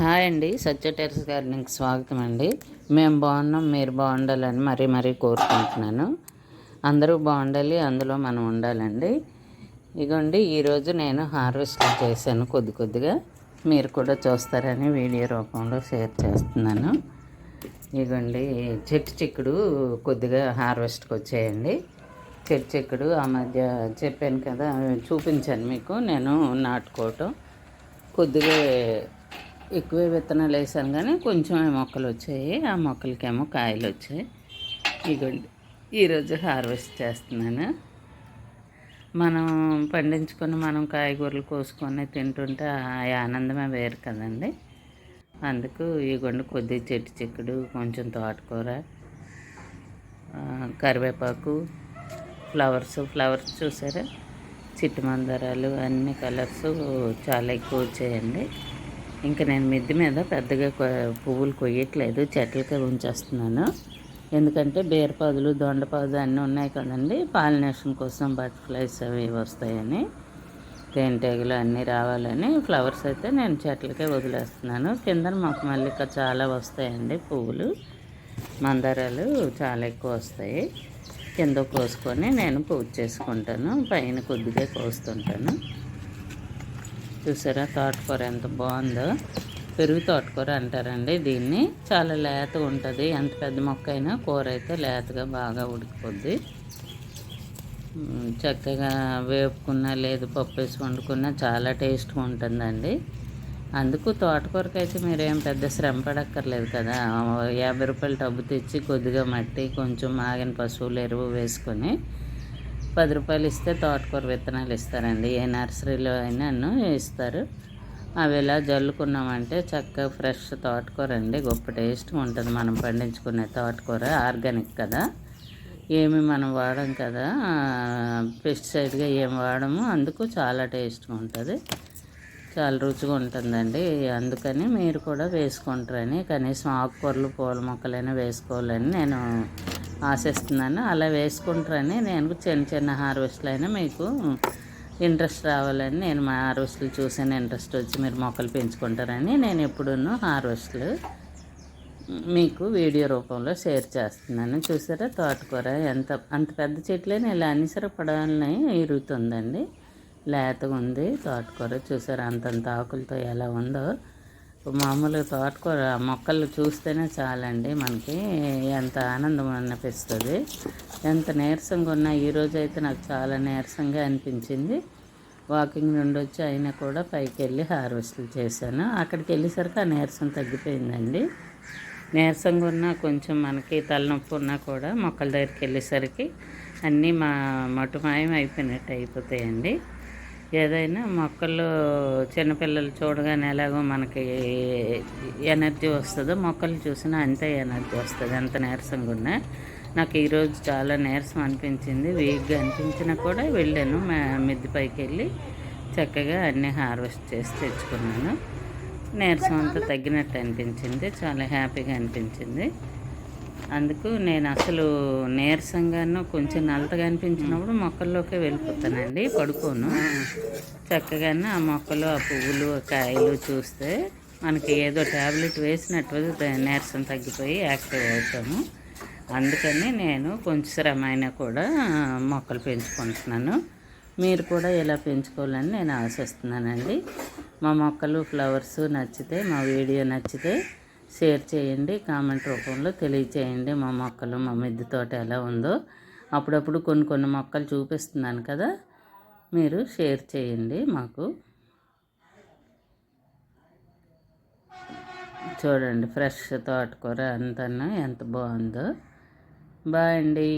Hi అండి, సత్య terrace గార్డెనింగ్కి స్వాగతం అండి. మేము బాగున్నాం, మీరు బాగుండాలని మరీ కోరుకుంటున్నాను. అందరూ బాగుండాలి, అందులో మనం ఉండాలండి. ఇగోండి, ఈరోజు నేను హార్వెస్ట్ చేశాను కొద్దిగా. మీరు కూడా చూస్తారని వీడియో రూపంలో షేర్ చేస్తున్నాను. ఇగోండి, చెట్టు చిక్కుడు కొద్దిగా హార్వెస్ట్కి వచ్చాయండి. చెట్టు చిక్కుడు ఆ మధ్య చెప్పాను కదా, చూపించాను మీకు. నేను నాటుకోవటం కొద్దిగా ఎక్కువే విత్తనాలు వేసాను, కానీ కొంచెం మొక్కలు వచ్చాయి. ఆ మొక్కలకేమో కాయలు వచ్చాయి. ఇదిగోండి, ఈరోజు హార్వెస్ట్ చేస్తున్నాను. మనం పండించుకొని మనం కాయగూరలు కోసుకొని తింటుంటే ఆ ఆనందమే వేరు కదండి. అందుకు ఇదిగోండి, కొద్దిగా చెట్టు చిక్కుడు, కొంచెం తోటకూర, కరివేపాకు, ఫ్లవర్స్ చూసారా, చిట్టు మందారాలు, అన్ని కలర్స్ చాలా ఎక్కువ వచ్చాయండి. ఇంకా నేను మిద్దె మీద పెద్దగా పువ్వులు కొయ్యట్లేదు, చెట్లకే ఉంచేస్తున్నాను. ఎందుకంటే బీరపాదులు, దొండపాదు అన్నీ ఉన్నాయి కదండి. పాలినేషన్ కోసం బటర్ఫ్లైస్ అవి వస్తాయని, తేనెటీగలు అన్నీ రావాలని ఫ్లవర్స్ అయితే నేను చెట్లకే వదిలేస్తున్నాను. కింద మాకు మల్లిక చాలా వస్తాయండి, పువ్వులు మందారాలు చాలా ఎక్కువ వస్తాయి. కింద కోసుకొని నేను పూజ చేసుకుంటాను, పైన కొద్దిగా కోస్తుంటాను. చూసారా, తోటకూర ఎంత బాగుందో. పెరుగు తోటకూర అంటారండి దీన్ని. చాలా లేతగా ఉంటుంది, ఎంత పెద్ద మొక్క అయినా కూర అయితే లేతగా బాగా ఉడికిపోద్ది. చక్కగా వేపుకున్నా లేదు పప్పు వేసి వండుకున్నా చాలా టేస్ట్గా ఉంటుందండి. అందుకు తోటకూరకైతే మీరేం పెద్ద శ్రమ పడక్కర్లేదు కదా. 50 రూపాయలు టబ్బు తెచ్చి కొద్దిగా మట్టి, కొంచెం ఆగిన పశువుల ఎరువు వేసుకొని 10 రూపాయలు ఇస్తే తోటకూర విత్తనాలు ఇస్తారండి. ఏ నర్సరీలో అయినా ఇస్తారు. అవి ఇలా జల్లుకున్నామంటే చక్కగా ఫ్రెష్ తోటకూర అండి, గొప్ప టేస్ట్గా ఉంటుంది. మనం పండించుకునే తోటకూర ఆర్గానిక్ కదా, ఏమి మనం వాడం కదా, పెస్టిసైడ్గా ఏమి వాడము. అందుకు చాలా టేస్ట్గా ఉంటుంది, చాలా రుచిగా ఉంటుందండి. అందుకని మీరు కూడా వేసుకుంటారని, కనీసం ఆకుకూరలు, పూల మొక్కలైనా వేసుకోవాలని నేను ఆశిస్తున్నాను. అలా వేసుకుంటారని నేను చిన్న హార్వెస్ట్లు అయినా మీకు ఇంట్రెస్ట్ రావాలని, నేను మా హార్వెస్ట్లు చూసిన ఇంట్రెస్ట్ వచ్చి మీరు మొక్కలు పెంచుకుంటారని నేను ఎప్పుడూ హార్వెస్ట్లు మీకు వీడియో రూపంలో షేర్ చేస్తున్నాను. చూసారా, తోటకూర అంత పెద్ద చెట్లైనా ఇలా అనిసర పడాలని ఇరుగుతుందండి. లేతగా ఉంది తోటకూర. చూసారా, అంతంత ఆకులతో ఎలా ఉందో. మామూలుగా తోటకూర మొక్కలు చూస్తేనే చాలండి మనకి ఎంత ఆనందం అనిపిస్తుంది. ఎంత నీరసంగా ఉన్నా ఈరోజు అయితే నాకు చాలా నీరసంగా అనిపించింది. వాకింగ్ నుండి వచ్చి అయినా కూడా పైకి వెళ్ళి హార్వెస్ట్లు చేశాను. అక్కడికి వెళ్ళేసరికి ఆ నీరసం తగ్గిపోయిందండి. నీరసంగా ఉన్నా, కొంచెం మనకి తలనొప్పి ఉన్నా కూడా మొక్కల దగ్గరికి వెళ్ళేసరికి అన్నీ మటుమాయం అయిపోయినట్టు అయిపోతాయండి. ఏదైనా మొక్కల్లో చిన్నపిల్లలు చూడగానే ఎలాగో మనకి ఎనర్జీ వస్తుందో, మొక్కలు చూసినా అంతే ఎనర్జీ వస్తుంది, ఎంత నీరసంగా ఉన్నా. నాకు ఈరోజు చాలా నీరసం అనిపించింది, వీక్గా అనిపించినా కూడా వెళ్ళాను. మిద్దె పైకి వెళ్ళి చక్కగా అన్నీ హార్వెస్ట్ చేసి తెచ్చుకున్నాను. నీరసం అంతా తగ్గినట్టు అనిపించింది, చాలా హ్యాపీగా అనిపించింది. అందుకు నేను అసలు నీరసంగాను కొంచెం నల్లగా అనిపించినప్పుడు మొక్కల్లోకి వెళ్ళిపోతానండి, పడుకోను. చక్కగానే ఆ మొక్కలు, ఆ పువ్వులు, ఆ కాయలు చూస్తే మనకి ఏదో ట్యాబ్లెట్ వేసినట్టు నీరసం తగ్గిపోయి యాక్టివ్ అవుతాము. అందుకని నేను కొంచెం శ్రమ అయినా కూడా మొక్కలు పెంచుకుంటున్నాను. మీరు కూడా ఇలా పెంచుకోవాలని నేను ఆశిస్తున్నానండి. మా మొక్కలు, ఫ్లవర్స్ నచ్చితే, మా వీడియో నచ్చితే షేర్ చేయండి, కామెంట్ రూపంలో తెలియచేయండి. మా మొక్కలు, మా మిద్దె తోట ఎలా ఉందో అప్పుడప్పుడు కొన్ని మొక్కలు చూపిస్తున్నాను కదా, మీరు షేర్ చేయండి మాకు. చూడండి, ఫ్రెష్ తోటకూర అంతా ఎంత బాగుందో. బాయ్ అండి.